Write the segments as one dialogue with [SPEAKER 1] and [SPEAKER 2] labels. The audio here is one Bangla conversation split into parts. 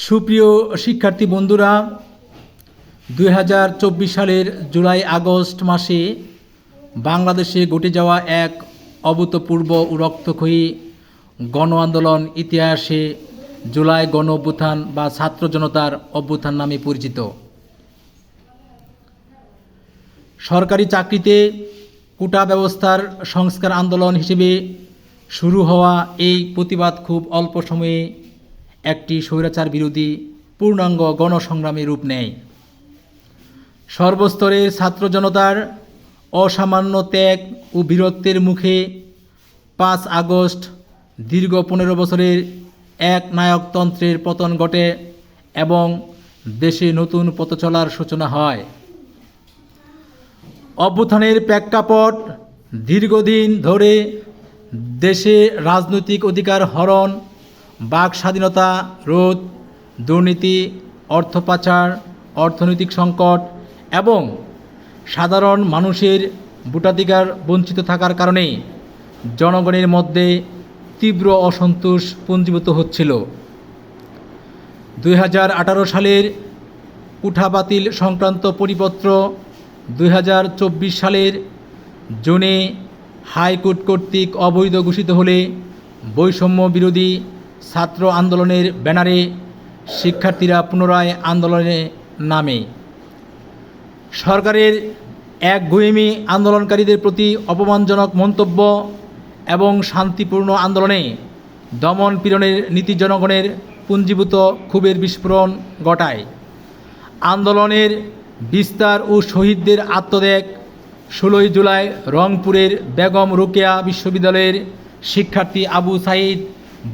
[SPEAKER 1] সুপ্রিয় শিক্ষার্থী বন্ধুরা, 2024 সালের জুলাই আগস্ট মাসে বাংলাদেশে ঘটে যাওয়া এক অভূতপূর্ব ও রক্তক্ষয়ী গণ আন্দোলন ইতিহাসে জুলাই গণ অভ্যুত্থান বা ছাত্র জনতার অভ্যুত্থান নামে পরিচিত। সরকারি চাকরিতে কোটা ব্যবস্থার সংস্কার আন্দোলন হিসেবে শুরু হওয়া এই প্রতিবাদ খুব অল্প সময়ে একটি স্বৈরাচার বিরোধী পূর্ণাঙ্গ গণসংগ্রামে রূপ নেয়। সর্বস্তরের ছাত্র জনতার অসামান্য ত্যাগ ও বীরত্বের মুখে 5 আগস্ট দীর্ঘ 15 বছরের এক নায়কতন্ত্রের পতন ঘটে এবং দেশে নতুন পথ চলার সূচনা হয়। অভ্যুত্থানের প্রেক্ষাপট দীর্ঘদিন ধরে দেশে রাজনৈতিক অধিকার হরণ, বাক স্বাধীনতা রোধ, দুর্নীতি, অর্থ পাচার, অর্থনৈতিক সংকট এবং সাধারণ মানুষের ভোটাধিকার বঞ্চিত থাকার কারণে জনগণের মধ্যে তীব্র অসন্তোষ পুঞ্জীভূত হচ্ছিল। 2018 সালের কোটা বাতিল সংক্রান্ত পরিপত্র 2024 সালের জুনে হাইকোর্ট কর্তৃক অবৈধ ঘোষিত হলে বৈষম্য বিরোধী ছাত্র আন্দোলনের ব্যানারে শিক্ষার্থীরা পুনরায় আন্দোলনে নামে। সরকারের একগুঁয়েমি আন্দোলনকারীদের প্রতি অপমানজনক মন্তব্য এবং শান্তিপূর্ণ আন্দোলনে দমন পীড়নের নীতি জনগণের পুঞ্জীভূত ক্ষোভের বিস্ফোরণ ঘটায়। আন্দোলনের বিস্তার ও শহীদদের আত্মত্যাগ 16 জুলাই রংপুরের বেগম রোকেয়া বিশ্ববিদ্যালয়ের শিক্ষার্থী আবু সাঈদ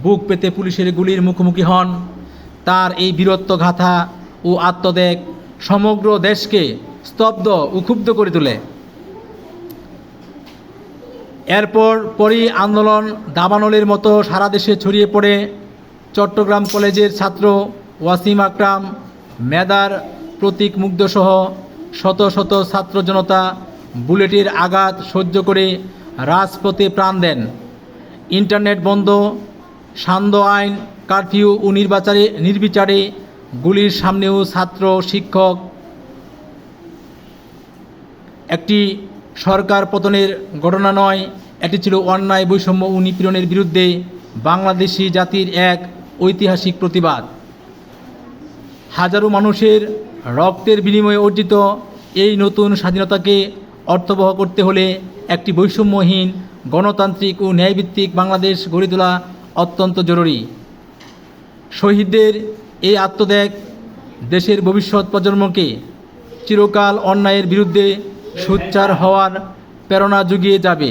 [SPEAKER 1] বুক পেতে পুলিশের গুলির মুখোমুখি হন। তার এই বীরত্বগাথা ও আত্মত্যাগ সমগ্র দেশকে স্তব্ধ ও ক্ষুব্ধ করে তোলে। পরই আন্দোলন দাবানলের মতো সারা দেশে ছড়িয়ে পড়ে। চট্টগ্রাম কলেজের ছাত্র ওয়াসিম আকরাম, মেধার প্রতীক মুগ্ধসহ শত শত ছাত্র জনতা বুলেটের আঘাত সহ্য করে রাজপথে প্রাণ দেন। ইন্টারনেট বন্ধ, সান্ধ্য আইন, কারফিউ ও নির্বিচারে গুলির সামনেও ছাত্র শিক্ষক একটি সরকার পতনের ঘটনা নয়, এটি ছিল অন্যায়, বৈষম্য ও নিপীড়নের বিরুদ্ধে বাংলাদেশি জাতির এক ঐতিহাসিক প্রতিবাদ। হাজারো মানুষের রক্তের বিনিময়ে অর্জিত এই নতুন স্বাধীনতাকে অর্থবহ করতে হলে একটি বৈষম্যহীন, গণতান্ত্রিক ও ন্যায়ভিত্তিক বাংলাদেশ গড়ে তোলা অত্যন্ত জরুরি। শহীদদের এই আত্মত্যাগ দেশের ভবিষ্যৎ প্রজন্মকে চিরকাল অন্যায়ের বিরুদ্ধে সোচ্চার হওয়ার প্রেরণা জুগিয়ে যাবে।